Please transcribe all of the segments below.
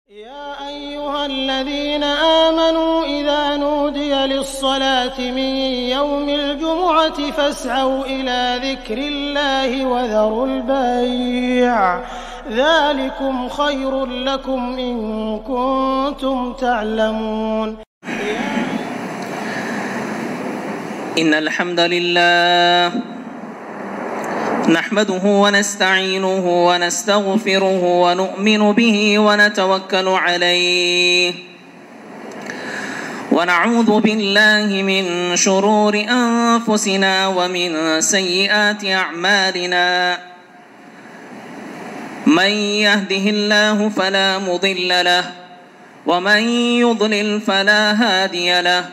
يا أيها الذين آمنوا إذا نودي للصلاة من يوم الجمعة فاسعوا إلى ذكر الله وذروا البيع ذلكم خير لكم إن كنتم تعلمون. إن الحمد لله نحمده ونستعينه ونستغفره ونؤمن به ونتوكل عليه ونعوذ بالله من شرور أنفسنا ومن سيئات أعمالنا. من يهده الله فلا مضل له ومن يضلل فلا هادي له.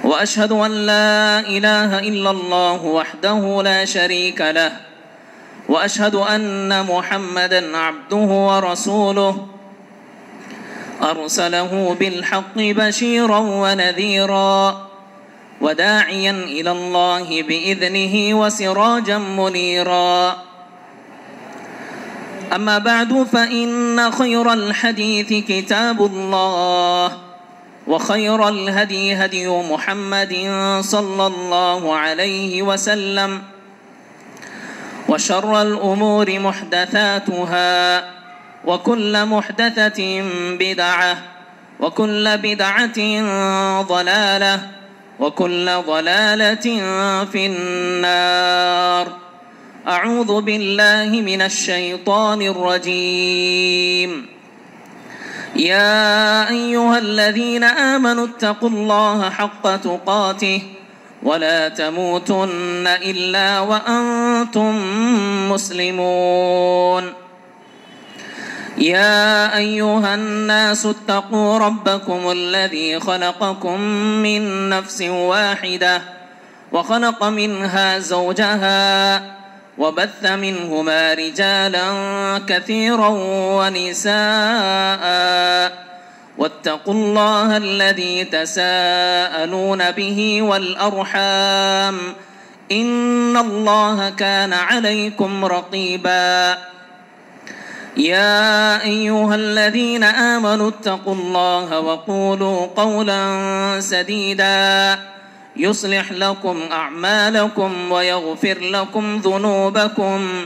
وأشهد أن لا إله إلا الله وحده لا شريك له وأشهد أن محمدًا عبده ورسوله أرسله بالحق بشيرًا ونذيرًا وداعيًا إلى الله بإذنه وسراجًا منيرًا. أما بعد فإن خير الحديث كتاب الله وخير الهدي هدي محمد صلى الله عليه وسلم وشر الأمور محدثاتها وكل محدثة بدعة وكل بدعة ضلالة وكل ضلالة في النار. أعوذ بالله من الشيطان الرجيم. يا أيها الذين آمنوا اتقوا الله حق تقاته ولا تموتن إلا وأنتم مسلمون. يا أيها الناس اتقوا ربكم الذي خلقكم من نفس واحدة وخلق منها زوجها وبث منهما رجالا كثيرا ونساء واتقوا الله الذي تساءلون به والأرحام إن الله كان عليكم رقيبا. يا أيها الذين آمنوا اتقوا الله وقولوا قولا سديدا يصلح لكم أعمالكم ويغفر لكم ذنوبكم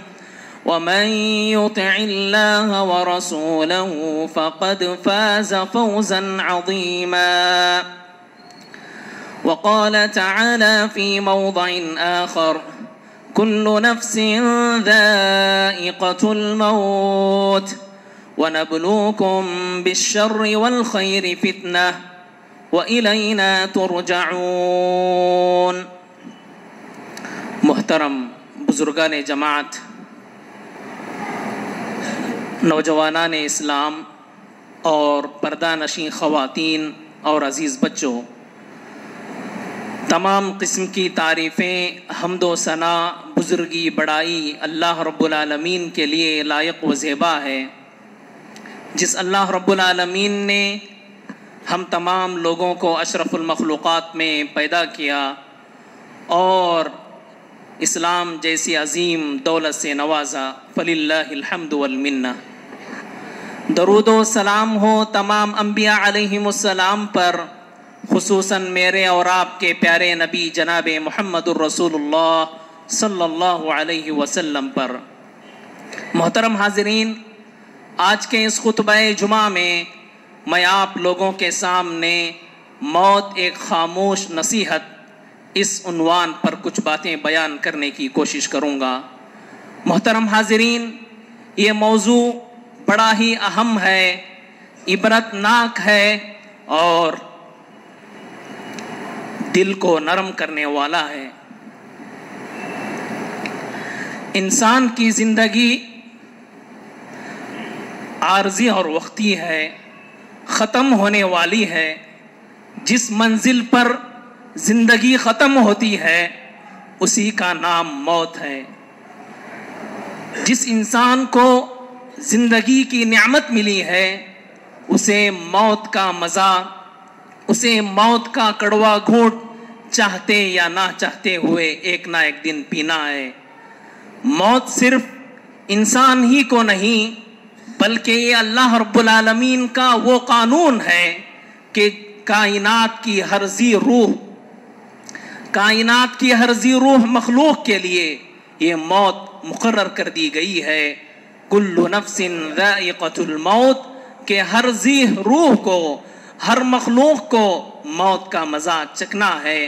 ومن يطع الله ورسوله فقد فاز فوزا عظيما. وقال تعالى في موضع آخر: كل نفس ذائقة الموت ونبلوكم بالشر والخير فتنة وإلینا ترجعون. محترم بزرگان جماعت، نوجوانان اسلام اور پردہ نشین خواتین اور عزیز بچوں، تمام قسم کی تعریفیں، حمد و ثنا، بزرگی، بڑائی اللہ رب العالمین کے لیے لائق و زیبا ہے، جس اللہ رب العالمین نے ہم تمام لوگوں کو اشرف المخلوقات میں پیدا کیا اور اسلام جیسی عظیم دولت سے نوازا، فللہ الحمد والمنہ۔ درود و سلام ہو تمام انبیاء علیہم السلام پر، خصوصاً میرے اور آپ کے پیارے نبی جناب محمد الرسول اللہ صلی اللہ علیہ وسلم پر۔ محترم حاضرین، آج کے اس خطبہ جمعہ میں میں آپ لوگوں کے سامنے موت ایک خاموش نصیحت اس عنوان پر کچھ باتیں بیان کرنے کی کوشش کروں گا۔ محترم حاضرین، یہ موضوع بڑا ہی اہم ہے، عبرت ناک ہے اور دل کو نرم کرنے والا ہے۔ انسان کی زندگی عارضی اور وقتی ہے، ختم ہونے والی ہے۔ جس منزل پر زندگی ختم ہوتی ہے اسی کا نام موت ہے۔ جس انسان کو زندگی کی نعمت ملی ہے اسے موت کا مزہ، اسے موت کا کڑوا گھونٹ چاہتے یا نہ چاہتے ہوئے ایک نہ ایک دن پینا ہے۔ موت صرف انسان ہی کو نہیں بلکہ یہ اللہ رب العالمین کا وہ قانون ہے کہ کائنات کی ہر ذی روح مخلوق کے لیے یہ موت مقرر کر دی گئی ہے. کل نفس ذائقۃ الموت، کہ ہر ذی روح کو، ہر مخلوق کو موت کا مزہ چکھنا ہے.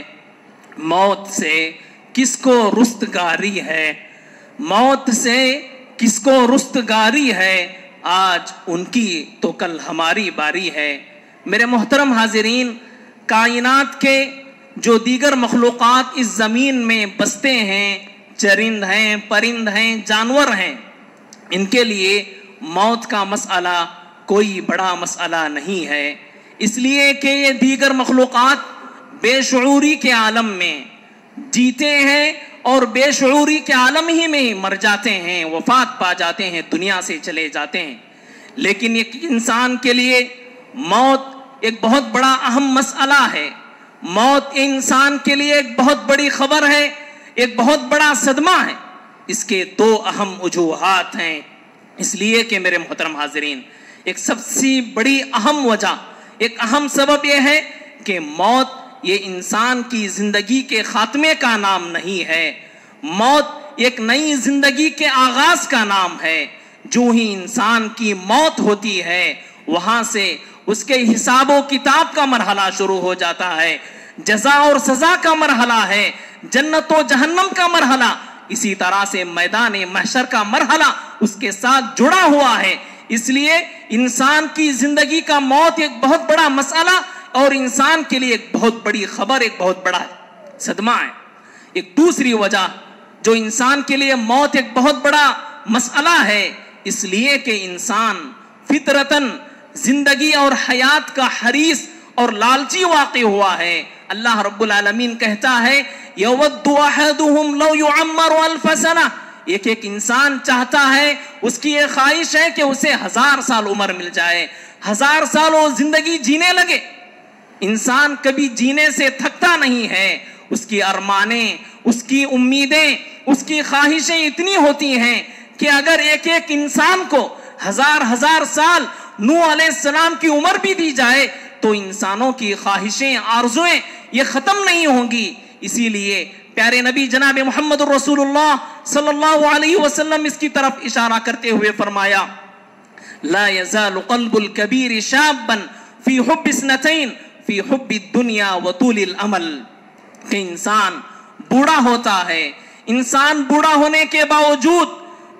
موت سے کس کو رستگاری ہے، موت سے کس کو رستگاری ہے، آج ان کی تو کل ہماری باری ہے. میرے محترم حاضرین، کائنات کے جو دیگر مخلوقات اس زمین میں بستے ہیں، چرند ہیں، پرند ہیں، جانور ہیں، ان کے لیے موت کا مسئلہ کوئی بڑا مسئلہ نہیں ہے، اس لیے کہ یہ دیگر مخلوقات بے شعوری کے عالم میں جیتے ہیں اور بے شعوری کے عالم ہی میں مر جاتے ہیں، وفات پا جاتے ہیں، دنیا سے چلے جاتے ہیں. لیکن ایک انسان کے لیے موت ایک بہت بڑا اہم مسئلہ ہے. موت انسان کے لیے ایک بہت بڑی خبر ہے، ایک بہت بڑا صدمہ ہے. اس کے دو اہم وجوہات ہیں. اس لیے کہ میرے محترم حاضرین، ایک سب سے بڑی اہم وجہ، ایک اہم سبب یہ ہے کہ موت یہ انسان کی زندگی کے خاتمے کا نام نہیں ہے. موت ایک نئی زندگی کے آغاز کا نام ہے. جو ہی انسان کی موت ہوتی ہے وہاں سے اس کے حساب و کتاب کا مرحلہ شروع ہو جاتا ہے، جزا اور سزا کا مرحلہ ہے، جنت و جہنم کا مرحلہ، اسی طرح سے میدان محشر کا مرحلہ اس کے ساتھ جڑا ہوا ہے. اس لیے انسان کی زندگی کا موت ایک بہت بڑا مسئلہ اور انسان کے لیے ایک بہت بڑی خبر، ایک بہت بڑا صدمہ ہے. ایک دوسری وجہ جو انسان کے لیے موت ایک بہت بڑا مسئلہ ہے، اس لیے کہ انسان فطرتاً زندگی اور حیات کا حریص اور لالچی واقع ہوا ہے. اللہ رب العالمین کہتا ہے یود احدہم لو یعمر الف سنہ، ایک انسان چاہتا ہے، اس کی یہ خواہش ہے کہ اسے 1000 سال عمر مل جائے، 1000 سال وہ زندگی جینے لگے. انسان کبھی جینے سے تھکتا نہیں ہے. اس کی ارمانیں، اس کی امیدیں، اس کی خواہشیں اتنی ہوتی ہیں کہ اگر ایک انسان کو 1000 سال نوح علیہ السلام کی عمر بھی دی جائے تو انسانوں کی خواہشیں، آرزویں یہ ختم نہیں ہوں گی. اسی لیے پیارے نبی جناب محمد رسول اللہ صلی اللہ علیہ وسلم اس کی طرف اشارہ کرتے ہوئے فرمایا لا يزال قلب الكبير شابا في حب اثنتين في حب الدنيا وطول الامل، کہ انسان بوڑھا ہوتا ہے، انسان بوڑھا ہونے کے باوجود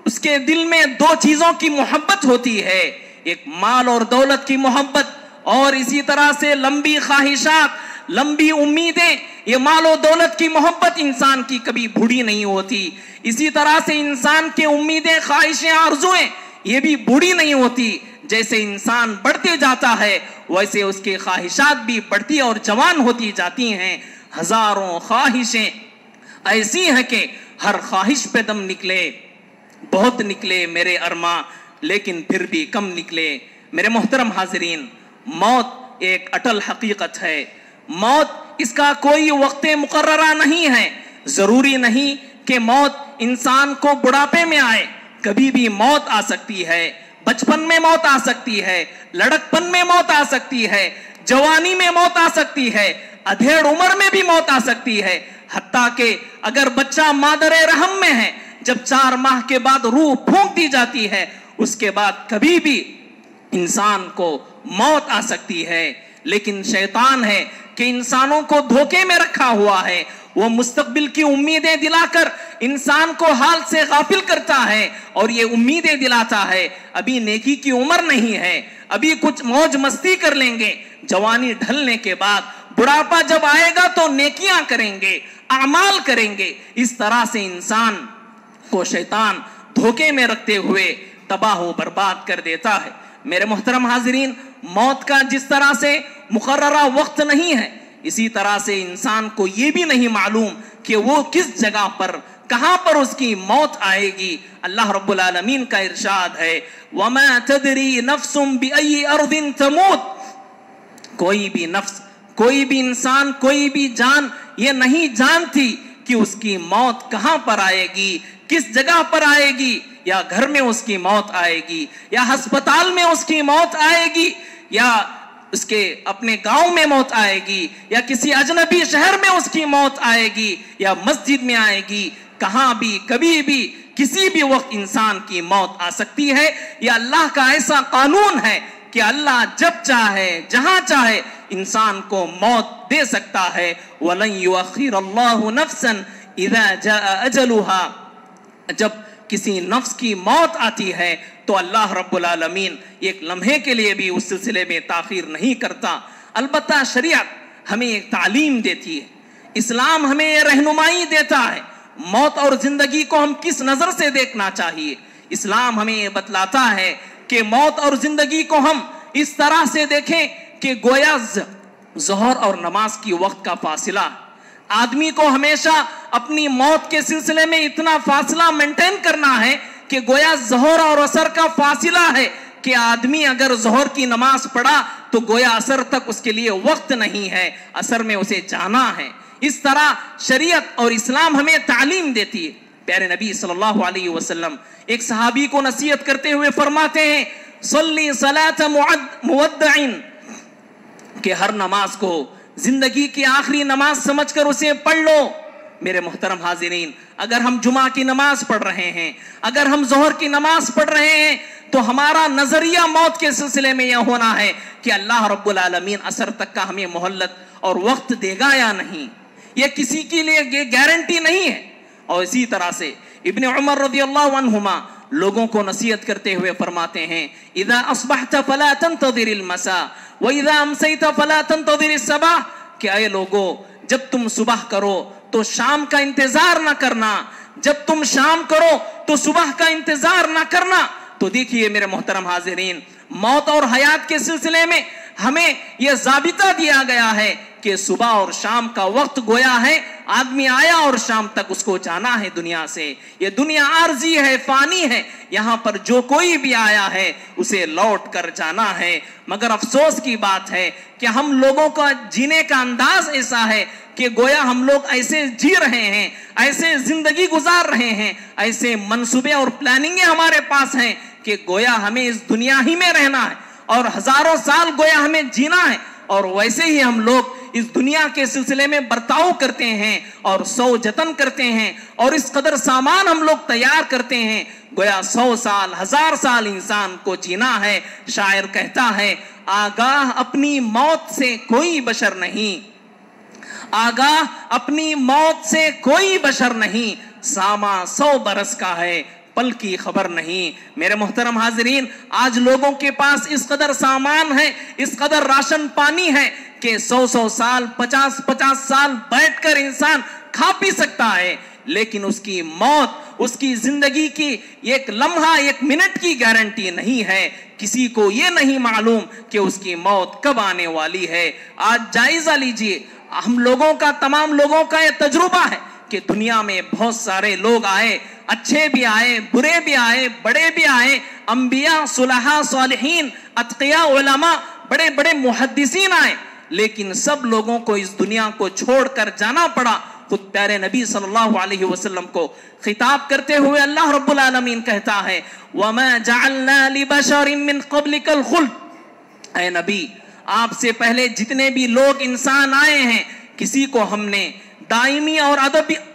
اس کے دل میں 2 چیزوں کی محبت ہوتی ہے، ایک مال اور دولت کی محبت، اور اسی طرح سے لمبی خواہشات، لمبی امیدیں. یہ مال و دولت کی محبت انسان کی کبھی بوڑھی نہیں ہوتی. اسی طرح سے انسان کے امیدیں، خواہشیں، آرزویں یہ بھی بوڑھی نہیں ہوتی. جیسے انسان بڑھتے جاتا ہے ویسے اس کے خواہشات بھی بڑھتی اور جوان ہوتی جاتی ہیں. ہزاروں خواہشیں ایسی ہیں کہ ہر خواہش پہ دم نکلے، بہت نکلے میرے ارماں، لیکن پھر بھی کم نکلے. میرے محترم حاضرین، موت ایک اٹل حقیقت ہے. موت اس کا کوئی وقت مقررہ نہیں ہے. ضروری نہیں کہ موت انسان کو بڑھاپے میں آئے، کبھی بھی موت آ سکتی ہے. بچپن میں موت آ سکتی ہے، لڑکپن میں موت آ سکتی ہے، جوانی میں موت آ سکتی ہے، ادھیڑ عمر میں بھی موت آ سکتی ہے. حتیٰ کہ اگر بچہ مادر رحم میں ہے، جب 4 ماہ کے بعد روح پھونک دی جاتی ہے، اس کے بعد کبھی بھی انسان کو موت آ سکتی ہے. لیکن شیطان ہے کہ انسانوں کو دھوکے میں رکھا ہوا ہے. وہ مستقبل کی امیدیں دلا کر انسان کو حال سے غافل کرتا ہے اور یہ امیدیں دلاتا ہے ابھی نیکی کی عمر نہیں ہے، ابھی کچھ موج مستی کر لیں گے، جوانی ڈھلنے کے بعد بڑھاپا جب آئے گا تو نیکیاں کریں گے، اعمال کریں گے. اس طرح سے انسان کو شیطان دھوکے میں رکھتے ہوئے تباہ و برباد کر دیتا ہے. میرے محترم حاضرین، موت کا جس طرح سے مقررہ وقت نہیں ہے، اسی طرح سے انسان کو یہ بھی نہیں معلوم کہ وہ کس جگہ پر، کہاں پر اس کی موت آئے گی. اللہ رب العالمین کا ارشاد ہے وَمَا تَدْرِي نَفْسٌ بِأَيِّ أَرْضٍ تَمُوتُ، کوئی بھی نفس، کوئی بھی انسان، کوئی بھی جان یہ نہیں جانتی کہ اس کی موت کہاں پر آئے گی، کس جگہ پر آئے گی. یا گھر میں اس کی موت آئے گی، یا ہسپتال میں اس کی موت آئے گی، یا اس کے اپنے گاؤں میں موت آئے گی، یا کسی اجنبی شہر میں اس کی موت آئے گی، یا مسجد میں آئے گی، کہاں بھی کبھی بھی کسی بھی وقت انسان کی موت آ سکتی ہے۔ یہ اللہ کا ایسا قانون ہے کہ اللہ جب چاہے جہاں چاہے انسان کو موت دے سکتا ہے۔ وَلَن يُؤَخِّرَ اللَّهُ نَفْسًا إِذَا جَاءَ أَجَلُهَا، جب کسی نفس کی موت آتی ہے تو اللہ رب العالمین ایک لمحے کے لیے بھی اس سلسلے میں تاخیر نہیں کرتا۔ البتہ شریعت ہمیں ایک تعلیم دیتی ہے، اسلام ہمیں یہ رہنمائی دیتا ہے موت اور زندگی کو ہم کس نظر سے دیکھنا چاہیے۔ اسلام ہمیں یہ بتلاتا ہے کہ موت اور زندگی کو ہم اس طرح سے دیکھیں کہ گویا ظہر اور نماز کی وقت کا فاصلہ، آدمی کو ہمیشہ اپنی موت کے سلسلے میں اتنا فاصلہ مینٹین کرنا ہے کہ گویا ظہر اور عصر کا فاصلہ ہے کہ آدمی اگر ظہر کی نماز پڑھا تو گویا عصر تک اس کے لیے وقت نہیں ہے، عصر میں اسے جانا ہے۔ اس طرح شریعت اور اسلام ہمیں تعلیم دیتی ہے۔ پیارے نبی صلی اللہ علیہ وسلم ایک صحابی کو نصیحت کرتے ہوئے فرماتے ہیں صلی صلاۃ مودع، کہ ہر نماز کو زندگی کی آخری نماز سمجھ کر اسے پڑھ لو۔ میرے محترم حاضرین، اگر ہم جمعہ کی نماز پڑھ رہے ہیں، اگر ہم ظہر کی نماز پڑھ رہے ہیں، تو ہمارا نظریہ موت کے سلسلے میں یہ ہونا ہے کہ اللہ رب العالمین عصر تک کا ہمیں مہلت اور وقت دے گا یا نہیں، یہ کسی کے لیے یہ گارنٹی نہیں ہے۔ اور اسی طرح سے ابن عمر رضی اللہ عنہما لوگوں کو نصیحت کرتے ہوئے فرماتے ہیں اذا اصبحت فلا تنتظر المساء واذا امسيت فلا تنتظر الصباح، کہ اے لوگو جب تم صبح کرو تو شام کا انتظار نہ کرنا، جب تم شام کرو تو صبح کا انتظار نہ کرنا۔ تو دیکھیے میرے محترم حاضرین، موت اور حیات کے سلسلے میں ہمیں یہ ضابطہ دیا گیا ہے کہ صبح اور شام کا وقت گویا ہے، آدمی آیا اور شام تک اس کو جانا ہے دنیا سے۔ یہ دنیا عارضی ہے، فانی ہے، یہاں پر جو کوئی بھی آیا ہے اسے لوٹ کر جانا ہے۔ مگر افسوس کی بات ہے کہ ہم لوگوں کا جینے کا انداز ایسا ہے کہ گویا ہم لوگ ایسے جی رہے ہیں، ایسے زندگی گزار رہے ہیں، ایسے منصوبے اور پلاننگیں ہمارے پاس ہیں کہ گویا ہمیں اس دنیا ہی میں رہنا ہے اور ہزاروں سال گویا ہمیں جینا ہے، اور ویسے ہی ہم لوگ اس دنیا کے سلسلے میں برتاؤ کرتے ہیں اور سو جتن کرتے ہیں، اور اس قدر سامان ہم لوگ تیار کرتے ہیں گویا 100 سال 1000 سال انسان کو جینا ہے۔ شاعر کہتا ہے آگاہ اپنی موت سے کوئی بشر نہیں، آگاہ اپنی موت سے کوئی بشر نہیں، ساما 100 برس کا ہے پل کی خبر نہیں۔ میرے محترم حاضرین، آج لوگوں کے پاس اس قدر سامان ہے، اس قدر راشن پانی ہے کہ 100 سال 50 سال بیٹھ کر انسان کھا پی سکتا ہے، لیکن اس کی موت، اس کی زندگی کی ایک لمحہ ایک منٹ کی گارنٹی نہیں ہے۔ کسی کو یہ نہیں معلوم کہ اس کی موت کب آنے والی ہے۔ آج جائزہ لیجئے، ہم لوگوں کا، تمام لوگوں کا یہ تجربہ ہے کہ دنیا میں بہت سارے لوگ آئے، اچھے بھی آئے، برے بھی آئے، بڑے بھی آئے، انبیاء، صلحاء، صالحین، اتقیاء، علماء، بڑے بڑے محدثین آئے، لیکن سب لوگوں کو اس دنیا کو چھوڑ کر جانا پڑا۔ خود پیارے نبی صلی اللہ علیہ وسلم کو خطاب کرتے ہوئے اللہ رب العالمین کہتا ہے وَمَا جَعَلْنَا لِبَشَرٍ مِّن قَبْلِكَ الْخُلْدَ، اے نبی آپ سے پہلے جتنے بھی لوگ انسان آئے ہیں کسی کو ہم نے دائمی اور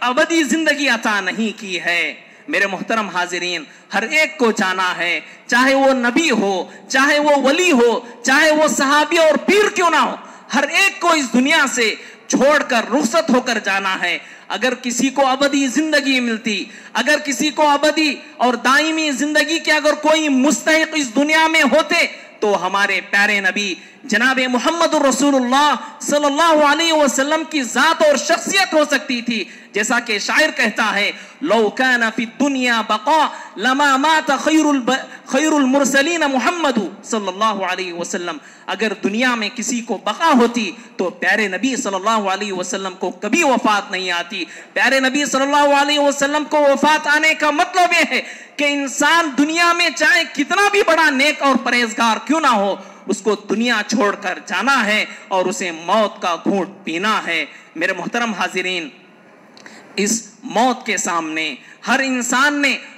ابدی زندگی عطا نہیں کی ہے۔ میرے محترم حاضرین، ہر ایک کو جانا ہے، چاہے وہ نبی ہو، چاہے وہ ولی ہو، چاہے وہ صحابی اور پیر کیوں نہ ہو، ہر ایک کو اس دنیا سے چھوڑ کر رخصت ہو کر جانا ہے۔ اگر کسی کو ابدی زندگی ملتی، اگر کسی کو ابدی اور دائمی زندگی کے اگر کوئی مستحق اس دنیا میں ہوتے تو ہمارے پیارے نبی جناب محمد الرسول اللہ صلی اللہ علیہ وسلم کی ذات اور شخصیت ہو سکتی تھی۔ جیسا کہ شاعر کہتا ہے لو کان فی الدنیا بقاء لما مات خیر المرسلین محمد صلی اللہ علیہ وسلم، اگر دنیا میں کسی کو بقا ہوتی تو پیارے نبی صلی اللہ علیہ وسلم کو کبھی وفات نہیں آتی۔ پیارے نبی صلی اللہ علیہ وسلم کو وفات آنے کا مطلب یہ ہے کہ انسان دنیا میں چاہے کتنا بھی بڑا نیک اور پرہیزگار کیوں نہ ہو، اس کو دنیا چھوڑ کر جانا ہے اور اسے موت کا گھونٹ پینا ہے۔ میرے محترم حاضرین، اس موت کے سامنے ہر انسان نے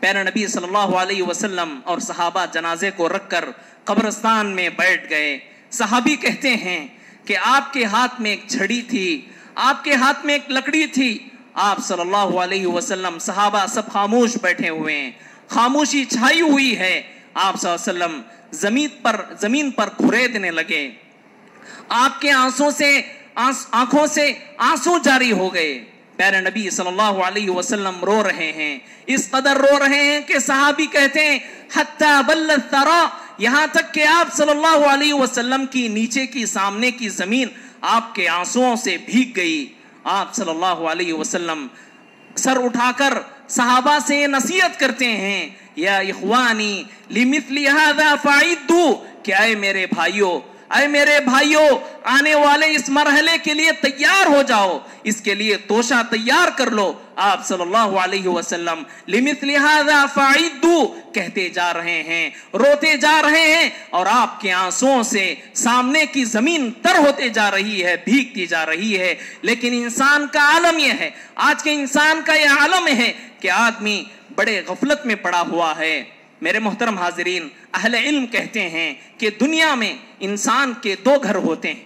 پیارے نبی صلی اللہ علیہ وسلم اور صحابہ جنازے کو رکھ کر قبرستان میں بیٹھ گئے. صحابی کہتے ہیں کہ آپ کے ہاتھ میں ایک چھڑی تھی, آپ کے ہاتھ میں ایک لکڑی تھی. آپ صلی اللہ علیہ وسلم, صحابہ سب خاموش بیٹھے ہوئے ہیں, خاموشی چھائی ہوئی ہے. آپ صلی اللہ علیہ وسلم زمین پر کھریدنے لگے. آپ کے آنکھوں سے آنسو جاری ہو گئے. پیارے نبی صلی اللہ علیہ وسلم رو رہے ہیں, اس قدر رو رہے ہیں کہ صحابی کہتے ہیں حتی بل الثرا, یہاں تک کہ آپ صلی اللہ علیہ وسلم کی نیچے کی سامنے کی زمین آپ کے آنسوؤں سے بھیگ گئی. آپ صلی اللہ علیہ وسلم سر اٹھا کر صحابہ سے نصیحت کرتے ہیں, یا اخوانی لمثل هذا فاعدوا, کہ اے میرے بھائیو آنے والے اس مرحلے کے لیے تیار ہو جاؤ, اس کے لیے توشہ تیار کر لو. آپ صلی اللہ علیہ وسلم لمثل هذا فاعدوا کہتے جا رہے ہیں, روتے جا رہے ہیں, اور آپ کے آنسوؤں سے سامنے کی زمین تر ہوتے جا رہی ہے, بھیگتی جا رہی ہے. لیکن انسان کا عالم یہ ہے, آج کے انسان کا یہ عالم ہے کہ آدمی بڑے غفلت میں پڑا ہوا ہے. میرے محترم حاضرین, اہل علم کہتے ہیں کہ دنیا میں انسان کے دو گھر ہوتے ہیں,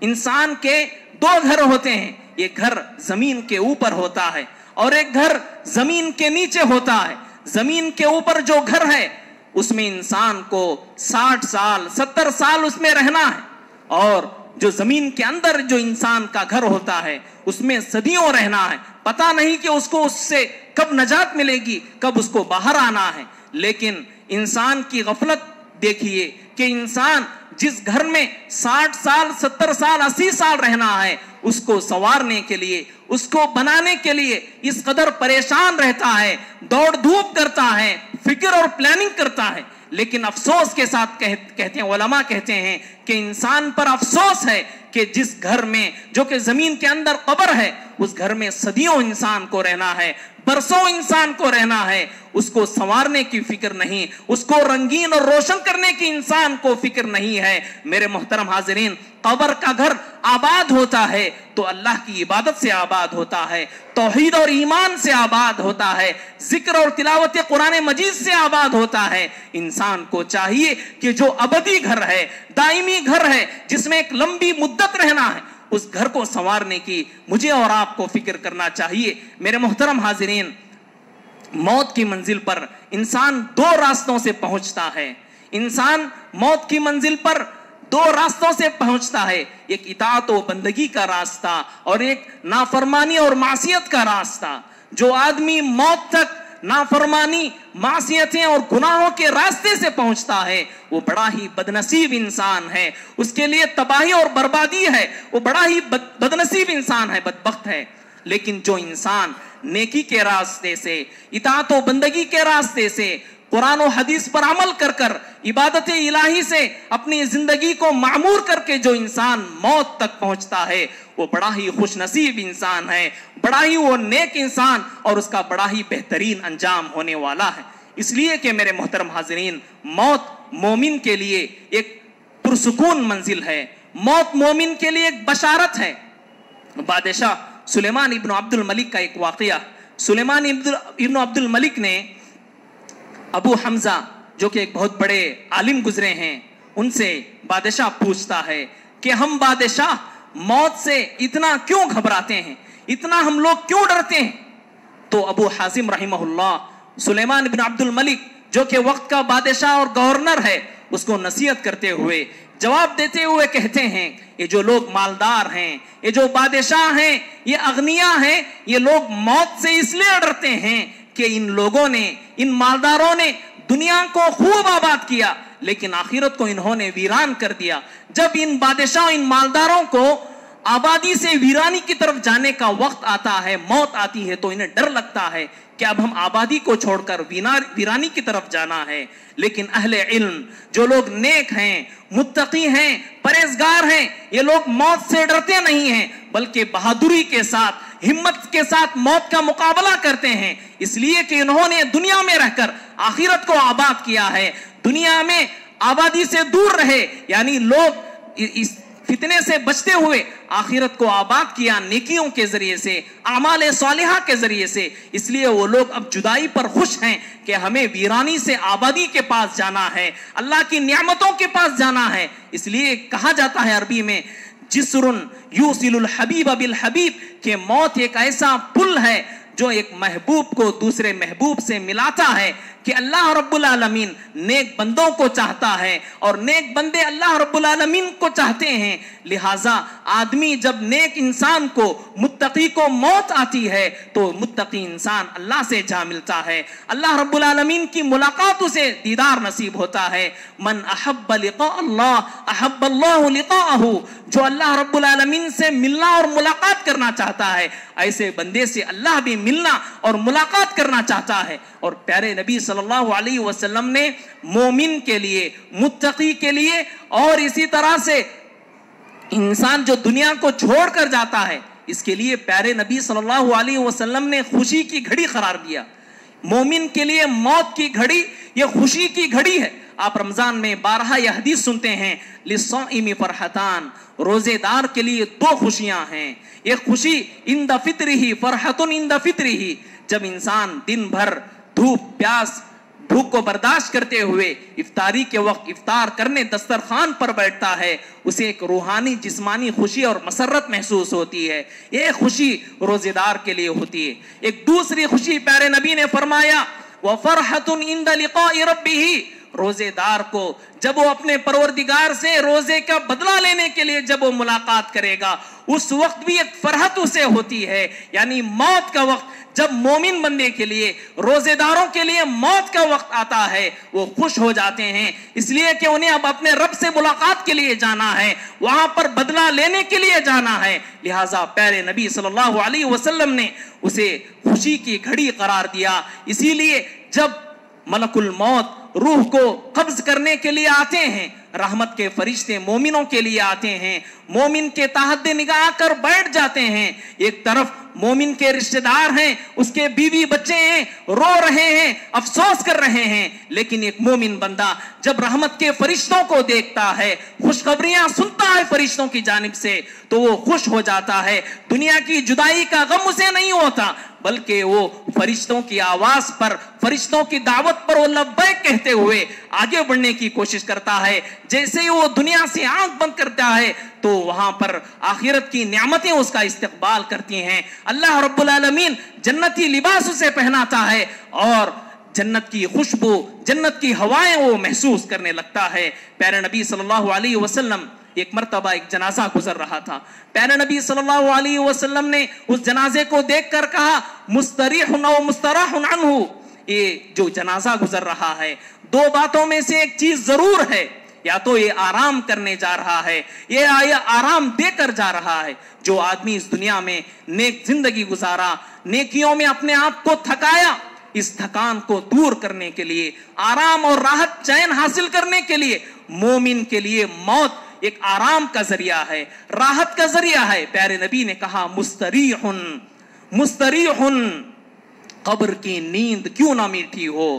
انسان کے دو گھر ہوتے ہیں. ایک گھر زمین کے اوپر ہوتا ہے اور ایک گھر زمین کے نیچے ہوتا ہے. زمین کے اوپر جو گھر ہے اس میں انسان کو 60 سال 70 سال اس میں رہنا ہے, اور جو زمین کے اندر جو انسان کا گھر ہوتا ہے اس میں صدیوں رہنا ہے. پتہ نہیں کہ اس کو اس سے کب نجات ملے گی, کب اس کو باہر آنا ہے. لیکن انسان کی غفلت دیکھیے کہ انسان جس گھر میں 60 سال 70 سال 80 سال رہنا ہے, اس کو سنوارنے کے لیے, اس کو بنانے کے لیے اس قدر پریشان رہتا ہے, دوڑ دھوپ کرتا ہے, فکر اور پلاننگ کرتا ہے. لیکن افسوس کے ساتھ کہتے ہیں علماء کہتے ہیں کہ انسان پر افسوس ہے کہ جس گھر میں جو کہ زمین کے اندر قبر ہے, اس گھر میں صدیوں انسان کو رہنا ہے, برسوں انسان کو رہنا ہے, اس کو سنوارنے کی فکر نہیں, اس کو رنگین اور روشن کرنے کی انسان کو فکر نہیں ہے. میرے محترم حاضرین, قبر کا گھر آباد ہوتا ہے تو اللہ کی عبادت سے آباد ہوتا ہے, توحید اور ایمان سے آباد ہوتا ہے, ذکر اور تلاوت قرآن مجید سے آباد ہوتا ہے. انسان کو چاہیے کہ جو ابدی گھر ہے, دائمی گھر ہے, جس میں ایک لمبی مدت رہنا ہے, اس گھر کو سنوارنے کی مجھے اور آپ کو فکر کرنا چاہیے. میرے محترم حاضرین, موت کی منزل پر انسان دو راستوں سے پہنچتا ہے. انسان موت کی منزل پر دو راستوں سے پہنچتا ہے, ایک اطاعت و بندگی کا راستہ اور ایک نافرمانی اور معصیت کا راستہ. جو آدمی موت تک نافرمانی, معصیتیں اور گناہوں کے راستے سے پہنچتا ہے وہ بڑا ہی بدنصیب انسان ہے, اس کے لیے تباہی اور بربادی ہے, وہ بڑا ہی بدنصیب انسان ہے, بدبخت ہے. لیکن جو انسان نیکی کے راستے سے, اطاعت و بندگی کے راستے سے, قرآن و حدیث پر عمل کر کر, عبادت الہی سے اپنی زندگی کو معمور کر کے جو انسان موت تک پہنچتا ہے وہ بڑا ہی خوش نصیب انسان ہے, بڑا ہی وہ نیک انسان, اور اس کا بڑا ہی بہترین انجام ہونے والا ہے. اس لیے کہ میرے محترم حاضرین, موت مومن کے لیے ایک پرسکون منزل ہے, موت مومن کے لیے ایک بشارت ہے. بادشاہ سلیمان ابن عبد الملک کا ایک واقعہ. سلیمان ابن عبد الملک نے ابو حمزہ جو کہ ایک بہت بڑے عالم گزرے ہیں, ان سے بادشاہ پوچھتا ہے کہ ہم بادشاہ موت سے اتنا کیوں گھبراتے ہیں, اتنا ہم لوگ کیوں ڈرتے ہیں؟ تو ابو حازم رحمہ اللہ سلیمان بن عبد الملک جو کہ وقت کا بادشاہ اور گورنر ہے, اس کو نصیحت کرتے ہوئے, جواب دیتے ہوئے کہتے ہیں یہ جو لوگ مالدار ہیں, یہ جو بادشاہ ہیں, یہ اغنیاء ہیں, یہ لوگ موت سے اس لیے ڈرتے ہیں کہ ان لوگوں نے, ان مالداروں نے دنیا کو خوب آباد کیا لیکن آخرت کو انہوں نے ویران کر دیا. جب ان بادشاہوں, ان مالداروں کو آبادی سے ویرانی کی طرف جانے کا وقت آتا ہے, موت آتی ہے, تو انہیں ڈر لگتا ہے کہ اب ہم آبادی کو چھوڑ کر ویرانی کی طرف جانا ہے. لیکن اہل علم, جو لوگ نیک ہیں, متقی ہیں, پرہیزگار ہیں, یہ لوگ موت سے ڈرتے نہیں ہیں بلکہ بہادری کے ساتھ, ہمت کے ساتھ موت کا مقابلہ کرتے ہیں, اس لیے کہ انہوں نے دنیا میں رہ کر آخرت کو آباد کیا ہے. دنیا میں آبادی سے دور رہے, یعنی لوگ اس فتنے سے بچتے ہوئے آخرت کو آباد کیا نیکیوں کے ذریعے سے, اعمال صالحہ کے ذریعے سے. اس لیے وہ لوگ اب جدائی پر خوش ہیں کہ ہمیں ویرانی سے آبادی کے پاس جانا ہے, اللہ کی نعمتوں کے پاس جانا ہے. اس لیے کہا جاتا ہے عربی میں جسر یوصل الحبیب بالحبیب, کہ موت ایک ایسا پل ہے جو ایک محبوب کو دوسرے محبوب سے ملاتا ہے. کہ اللہ رب العالمین نیک بندوں کو چاہتا ہے اور نیک بندے اللہ رب العالمین کو چاہتے ہیں. لہٰذا آدمی جب نیک انسان کو, متقی کو موت آتی ہے تو متقی انسان اللہ سے جا ملتا ہے, اللہ رب العالمین کی ملاقات سے دیدار نصیب ہوتا ہے. من احب لقاء اللہ احب اللہ لقاءہ, جو اللہ رب العالمین سے ملنا اور ملاقات کرنا چاہتا ہے ایسے بندے سے اللہ بھی ملنا اور ملاقات کرنا چاہتا ہے. اور پیارے نبی صلی اللہ علیہ وسلم نے مومن کے لیے, متقی کے لیے, اور اسی طرح سے انسان جو دنیا کو چھوڑ کر جاتا ہے اس کے لیے پیارے نبی صلی اللہ علیہ وسلم نے خوشی کی گھڑی قرار دیا. مومن کے لیے موت کی گھڑی یہ خوشی کی گھڑی ہے. آپ رمضان میں بارہا یہ حدیث سنتے ہیں, للصائم فرحتان, روزے دار کے لیے دو خوشیاں ہیں. ایک خوشی عند فطرہ, فرحۃ عند فطرہ, جب انسان دن بھر دھوپ پیاس بھوک کو برداشت کرتے ہوئے افطاری کے وقت افطار کرنے دسترخوان پر بیٹھتا ہے, اسے ایک روحانی جسمانی خوشی اور مسرت محسوس ہوتی ہے. یہ خوشی روزے دار کے لیے ہوتی ہے. ایک دوسری خوشی پیارے نبی نے فرمایا وَفَرْحَةٌ عِنْدَ لِقَاءِ رَبِّهِ, روزے دار کو جب وہ اپنے پروردگار سے روزے کا بدلہ لینے کے لیے جب وہ ملاقات کرے گا اس وقت بھی ایک فرحت اسے ہوتی ہے. یعنی موت کا وقت جب مومن بندے کے لیے, روزے داروں کے لیے موت کا وقت آتا ہے وہ خوش ہو جاتے ہیں, اس لیے کہ انہیں اب اپنے رب سے ملاقات کے لیے جانا ہے, وہاں پر بدلہ لینے کے لیے جانا ہے. لہٰذا پیارے نبی صلی اللہ علیہ وسلم نے اسے خوشی کی گھڑی قرار دیا. اسی لیے جب ملک الموت روح کو قبض کرنے کے لیے آتے ہیں, رحمت کے فرشتے مومنوں کے لیے آتے ہیں, مومن کے تحت نگاہ آ کر بیٹھ جاتے ہیں. ایک طرف مومن کے رشتہ دار ہیں, اس کے بیوی بچے ہیں, رو رہے ہیں, افسوس کر رہے ہیں, لیکن ایک مومن بندہ جب رحمت کے فرشتوں کو دیکھتا ہے, خوشخبریاں سنتا ہے فرشتوں کی جانب سے, تو وہ خوش ہو جاتا ہے. دنیا کی جدائی کا غم اسے نہیں ہوتا, بلکہ وہ فرشتوں کی آواز پر, فرشتوں کی دعوت پر وہ لبیک کہتے ہوئے آگے بڑھنے کی کوشش کرتا ہے. جیسے ہی وہ دنیا سے آنکھ بند کرتا ہے تو وہاں پر آخرت کی نعمتیں اس کا استقبال کرتی ہیں. اللہ رب العالمین جنتی لباس اسے پہناتا ہے اور جنت کی خوشبو, جنت کی ہوائیں وہ محسوس کرنے لگتا ہے. پیارے نبی صلی اللہ علیہ وسلم, ایک مرتبہ ایک جنازہ گزر رہا تھا, پیارے نبی صلی اللہ علیہ وسلم نے اس جنازے کو دیکھ کر کہا مستریح و مستراح عنہ, یہ جو جنازہ گزر رہا ہے دو باتوں میں سے ایک چیز ضرور ہے, یا تو یہ آرام کرنے جا رہا ہے, یہ آرام دے کر جا رہا ہے. جو آدمی اس دنیا میں نیک زندگی گزارا, نیکیوں میں اپنے آپ کو تھکایا, اس تھکان کو دور کرنے کے لیے, آرام اور راحت چین حاصل کرنے کے لیے, مومن کے لیے موت ایک آرام کا ذریعہ ہے, راحت کا ذریعہ ہے. پیارے نبی نے کہا مستریح مستریح, قبر کی نیند کیوں نہ میٹھی ہو,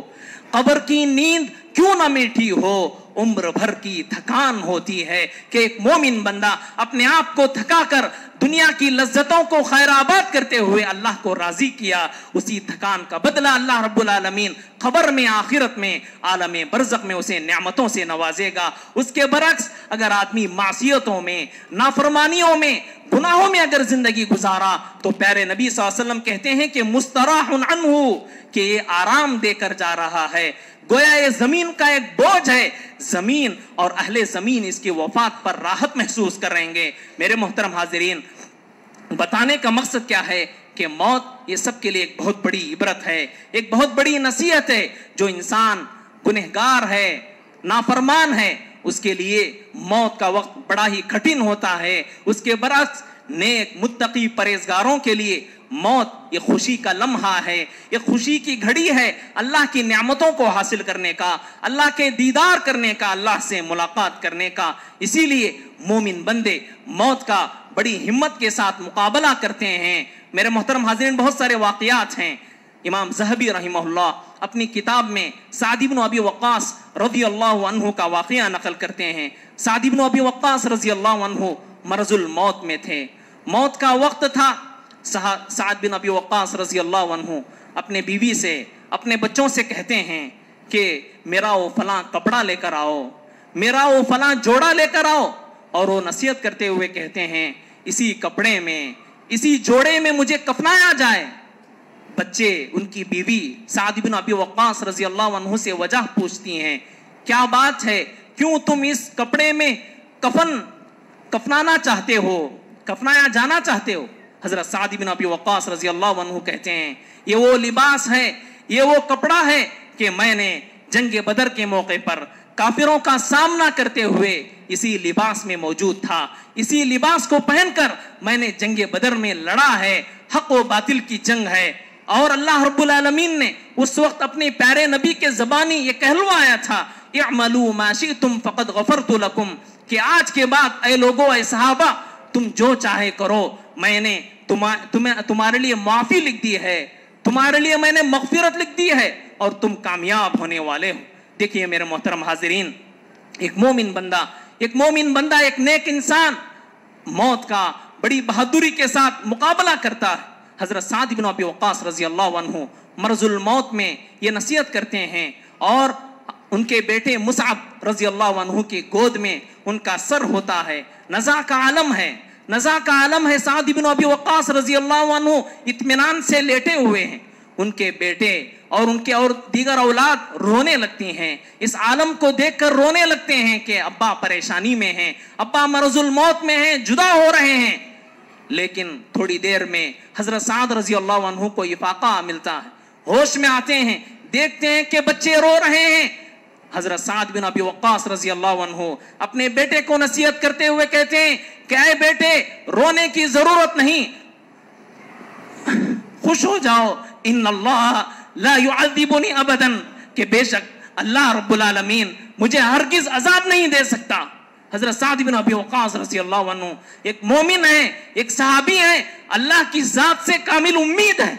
قبر کی نیند کیوں نہ میٹھی ہو. عمر بھر کی تھکان ہوتی ہے کہ ایک مومن بندہ اپنے آپ کو تھکا کر دنیا کی لذتوں کو خیر آباد کرتے ہوئے اللہ کو راضی کیا, اسی تھکان کا بدلہ اللہ رب العالمین قبر میں, آخرت میں, عالم برزخ میں اسے نعمتوں سے نوازے گا. اس کے برعکس اگر آدمی معصیتوں میں, نافرمانیوں میں, گناہوں میں اگر زندگی گزارا تو پیارے نبی صلی اللہ علیہ وسلم کہتے ہیں کہ مستراح عنہ, کہ یہ آرام دے کر جا رہا ہے, گویا یہ زمین کا ایک بوجھ ہے, زمین اور اہل زمین اس کی وفات پر راحت محسوس کریں گے. میرے محترم حاضرین, بتانے کا مقصد کیا ہے کہ موت یہ سب کے لیے ایک بہت بڑی عبرت ہے, ایک بہت بڑی نصیحت ہے. جو انسان گنہگار ہے, نافرمان ہے, اس کے لیے موت کا وقت بڑا ہی کٹھن ہوتا ہے. اس کے برعکس نیک متقی پرہیزگاروں کے لیے موت یہ خوشی کا لمحہ ہے, یہ خوشی کی گھڑی ہے, اللہ کی نعمتوں کو حاصل کرنے کا, اللہ کے دیدار کرنے کا, اللہ سے ملاقات کرنے کا. اسی لیے مومن بندے موت کا بڑی ہمت کے ساتھ مقابلہ کرتے ہیں. میرے محترم حاضرین, بہت سارے واقعات ہیں. امام ذہبی رحمہ اللہ اپنی کتاب میں سعد بن ابی وقاص رضی اللہ عنہ کا واقعہ نقل کرتے ہیں. سعد بن ابی وقاص رضی اللہ عنہ مرض الموت میں تھے, موت کا وقت تھا. سعد بن ابی وقاص رضی اللہ عنہ اپنے بیوی سے, اپنے بچوں سے کہتے ہیں کہ میرا وہ فلاں کپڑا لے کر آؤ, میرا وہ فلاں جوڑا لے کر آؤ. اور وہ نصیحت کرتے ہوئے کہتے ہیں اسی کپڑے میں, اسی جوڑے میں مجھے کفنایا جائے. بچے, ان کی بیوی سعد بن ابی وقاص رضی اللہ عنہ سے وجہ پوچھتی ہیں, کیا بات ہے, کیوں تم اس کپڑے میں کفنانا چاہتے ہو, کفنایا جانا چاہتے ہو؟ حضرت سعد بن ابی وقاص رضی اللہ عنہ کہتے ہیں یہ وہ لباس ہے, یہ وہ کپڑا ہے کہ میں نے جنگ بدر کے موقع پر کافروں کا سامنا کرتے ہوئے اسی لباس میں موجود تھا, اسی لباس کو پہن کر میں نے جنگ بدر میں لڑا ہے. حق و باطل کی جنگ ہے. اور اللہ رب العالمین نے اس وقت اپنے پیارے نبی کے زبانی یہ کہلوایا تھا, اعملوا ما شئتم فقد غفرت لکم, کہ آج کے بعد اے لوگو, اے صحابہ, تم جو چاہے کرو, میں نے تمہارے لیے معافی لکھ دی ہے, تمہارے لیے میں نے مغفرت لکھ دی ہے, اور تم کامیاب ہونے والے ہو. دیکھیے میرے محترم حاضرین, ایک مومن بندہ, ایک نیک انسان موت کا بڑی بہادری کے ساتھ مقابلہ کرتا ہے. حضرت سعد بن ابی وقاص رضی اللہ عنہ مرض الموت میں یہ نصیحت کرتے ہیں, اور ان کے بیٹے مصعب رضی اللہ عنہ کی گود میں ان کا سر ہوتا ہے. نزا کا عالم ہے. سعد بن ابی وقاص رضی اللہ عنہ اطمینان سے لیٹے ہوئے ہیں. ان کے بیٹے اور ان کے اور دیگر اولاد رونے لگتی ہیں, اس عالم کو دیکھ کر رونے لگتے ہیں کہ ابا پریشانی میں ہیں, ابا مرض الموت میں ہیں, جدا ہو رہے ہیں. لیکن تھوڑی دیر میں حضرت سعد رضی اللہ عنہ کو افاقہ ملتا ہے, ہوش میں آتے ہیں, دیکھتے ہیں کہ بچے رو رہے ہیں. حضرت سعد بن ابی وقاص رضی اللہ عنہ اپنے بیٹے کو نصیحت کرتے ہوئے کہتے ہیں کہ اے بیٹے, رونے کی ضرورت نہیں, خوش ہو جاؤ, ان اللہ لا يعذبنی ابدا, کہ بے شک اللہ رب العالمین مجھے ہرگز عذاب نہیں دے سکتا. حضرت سعد بن ابی وقاص رضی اللہ عنہ ایک مومن ہے, ایک صحابی ہے, اللہ کی ذات سے کامل امید ہے.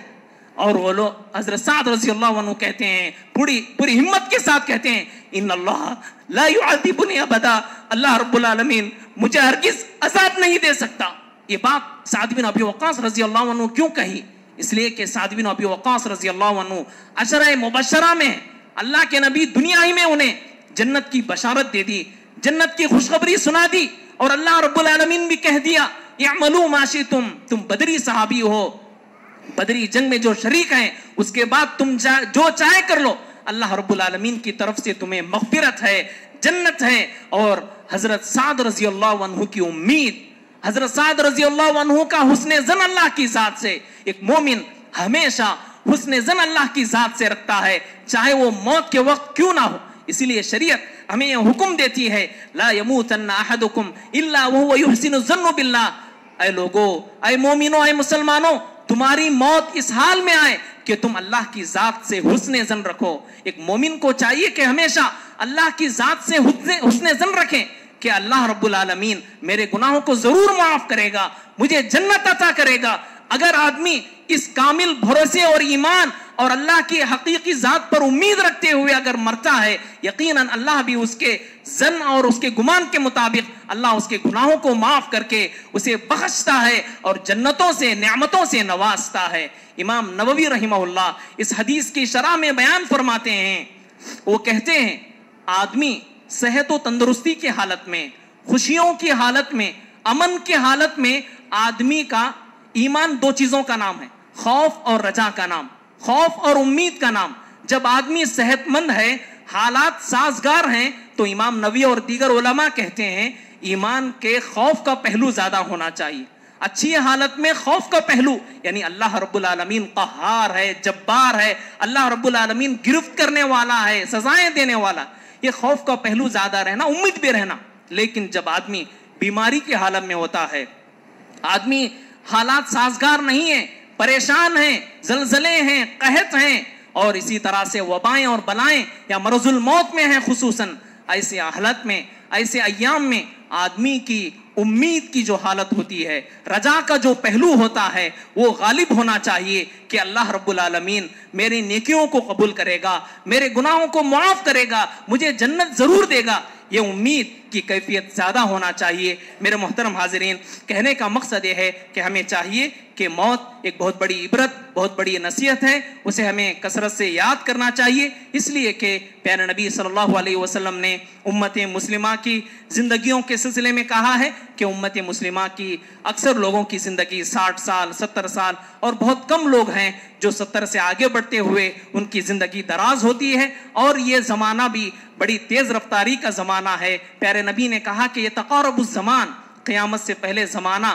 اور وہ لوگ حضرت سعد رضی اللہ عنہ کہتے ہیں, پوری ہمت کے ساتھ کہتے ہیں, ان اللہ لا يعذبنی ابدا, اللہ رب العالمین مجھے ہرگز عذاب نہیں دے سکتا. یہ بات سعد بن ابی وقاص رضی اللہ عنہ کیوں کہی؟ اس لیے کہ سعد بن ابی وقاص رضی اللہ عنہ عشرہ مبشرہ میں اللہ کے نبی دنیا ہی میں انہیں جنت کی بشارت دے دی, جنت کی خوشخبری سنا دی, اور اللہ رب العالمین بھی کہہ دیا اعملوا ما شئتم, تم بدری صحابی ہو, بدری جنگ میں جو شریک ہیں, اس کے بعد تم جو چاہے کر لو, اللہ رب العالمین کی طرف سے تمہیں مغفرت ہے, جنت ہے. اور حضرت سعد رضی اللہ عنہ کی امید, حضرت سعد رضی اللہ عنہ کا حسن ظن اللہ کی ذات سے, ایک مومن ہمیشہ حسن ظن اللہ کی ذات سے رکھتا ہے, چاہے وہ موت کے وقت کیوں نہ ہو. اسی لیے شریعت ہمیں یہ حکم دیتی ہے, لا یموتن احدکم الا وهو یحسن الظن باللہ. اے لوگو, اے مومنوں, اے مسلمانوں, تمہاری موت اس حال میں آئے کہ تم اللہ کی ذات سے حسن ظن رکھو. ایک مومن کو چاہیے کہ ہمیشہ اللہ کی ذات سے حسن ظن رکھیں کہ اللہ رب العالمین میرے گناہوں کو ضرور معاف کرے گا, مجھے جنت عطا کرے گا. اگر آدمی اس کامل بھروسے اور ایمان اور اللہ کی حقیقی ذات پر امید رکھتے ہوئے اگر مرتا ہے, یقیناً اللہ بھی اس کے ظن اور اس کے گمان کے مطابق اللہ اس کے گناہوں کو معاف کر کے اسے بخشتا ہے اور جنتوں سے, نعمتوں سے نوازتا ہے. امام نووی رحمہ اللہ اس حدیث کی شرح میں بیان فرماتے ہیں, وہ کہتے ہیں آدمی صحت و تندرستی کی حالت میں, خوشیوں کی حالت میں, امن کی حالت میں, آدمی کا ایمان دو چیزوں کا نام ہے, خوف اور رجا کا نام, خوف اور امید کا نام. جب آدمی صحت مند ہے, حالات سازگار ہیں, تو امام نووی اور دیگر علماء کہتے ہیں ایمان کے خوف کا پہلو زیادہ ہونا چاہیے. اچھی حالت میں خوف کا پہلو, یعنی اللہ رب العالمین قہار ہے, جبار ہے, اللہ رب العالمین گرفت کرنے والا ہے, سزائیں دینے والا, یہ خوف کا پہلو زیادہ رہنا, امید بھی رہنا. لیکن جب آدمی بیماری کی حالت میں ہوتا ہے, آدمی حالات سازگار نہیں ہیں, پریشان ہیں, زلزلے ہیں, قحط ہیں, اور اسی طرح سے وبائیں اور بلائیں یا مرض الموت میں ہیں, خصوصاً ایسے حالت میں, ایسے ایام میں آدمی کی امید کی جو حالت ہوتی ہے، رجا کا جو پہلو ہوتا ہے، وہ غالب ہونا چاہیے کہ اللہ رب العالمین میری نیکیوں کو قبول کرے گا، میرے گناہوں کو معاف کرے گا، مجھے جنت ضرور دے گا. یہ امید کی کیفیت زیادہ ہونا چاہیے. میرے محترم حاضرین، کہنے کا مقصد یہ ہے کہ ہمیں چاہیے کہ موت ایک بہت بڑی عبرت، بہت بڑی نصیحت ہے، اسے ہمیں کثرت سے یاد کرنا چاہیے، اس لیے کہ پیارے نبی صلی اللہ علیہ وسلم نے امت مسلمہ کی زندگیوں کے سلسلے میں کہا ہے کہ امت مسلمہ کی اکثر لوگوں کی زندگی 60 سال 70 سال، اور بہت کم لوگ ہیں جو 70 سے آگے بڑھتے ہوئے ان کی زندگی دراز ہوتی ہے. اور یہ زمانہ بھی بڑی تیز رفتاری کا زمانہ ہے. پیارے نبی نے کہا کہ یہ تقارب الزمان، قیامت سے پہلے زمانہ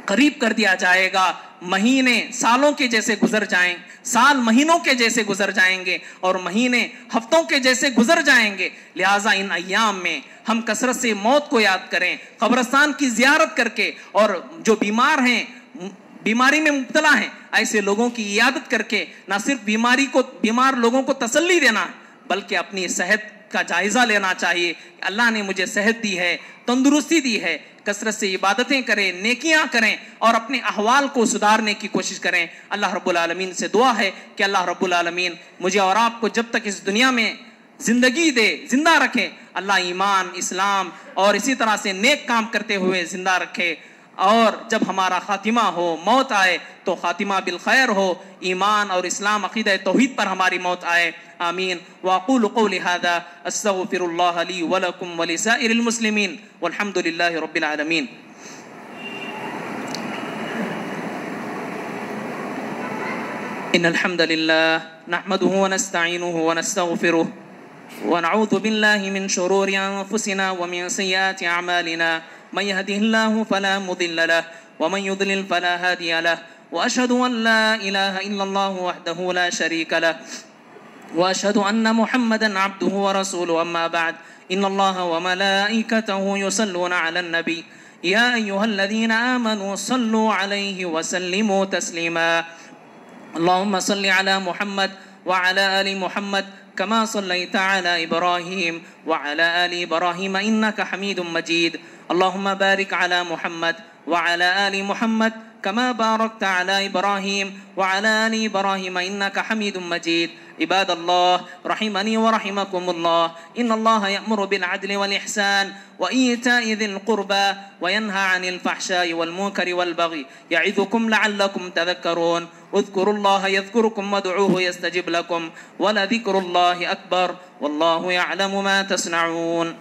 قریب کر دیا جائے گا. مہینے سالوں کے جیسے گزر جائیں، سال مہینوں کے جیسے گزر جائیں گے، اور مہینے ہفتوں کے جیسے گزر جائیں گے. لہٰذا ان ایام میں ہم کثرت سے موت کو یاد کریں، قبرستان کی زیارت کر کے، اور جو بیمار ہیں، بیماری میں مبتلا ہیں، ایسے لوگوں کی عیادت کر کے نہ صرف بیمار لوگوں کو تسلی دینا بلکہ اپنی صحت کا جائزہ لینا چاہیے. اللہ نے مجھے صحت دی ہے، تندرستی دی ہے، کثرت سے عبادتیں کریں، نیکیاں کریں، اور اپنے احوال کو سدھارنے کی کوشش کریں. اللہ رب العالمین سے دعا ہے کہ اللہ رب العالمین مجھے اور آپ کو جب تک اس دنیا میں زندگی دے، زندہ رکھے، اللہ ایمان، اسلام اور اسی طرح سے نیک کام کرتے ہوئے زندہ رکھے. اور جب ہمارا خاتمہ ہو، موت آئے، تو خاتمہ بالخیر ہو، ایمان اور اسلام عقیدہ توحید پر ہماری موت آئے. آمین. واقول قولی ھذا استغفر اللہ لی ولکم ولسائر المسلمین والحمد للہ رب العالمین. ان الحمد للہ نحمده ونستعینه ونستغفره ونعوذ باللہ من شرور انفسنا ومن سیئات اعمالنا. من يهده الله فلا مضل له ومن يضلل فلا هادي له وأشهد أن لا إله إلا الله وحده لا شريك له وأشهد أن محمدا عبده ورسوله. أما بعد، إن الله وملائكته يصلون على النبي يا أيها الذين آمنوا صلوا عليه وسلموا تسليما. اللهم صل على محمد وعلى آل محمد كما صليت على إبراهيم وعلى آل إبراهيم إنك حميد مجيد. اللهم بارك على محمد وعلى آل محمد كما باركت على إبراهيم وعلى آل إبراهيم إنك حميد مجيد. عباد الله رحمني ورحمكم الله، إن الله يأمر بالعدل والإحسان وإيتاء ذي القربى وينهى عن الفحشاء والمنكر والبغي يعظكم لعلكم تذكرون. اذكروا الله يذكركم وادعوه يستجب لكم ولذكر الله أكبر والله يعلم ما تصنعون.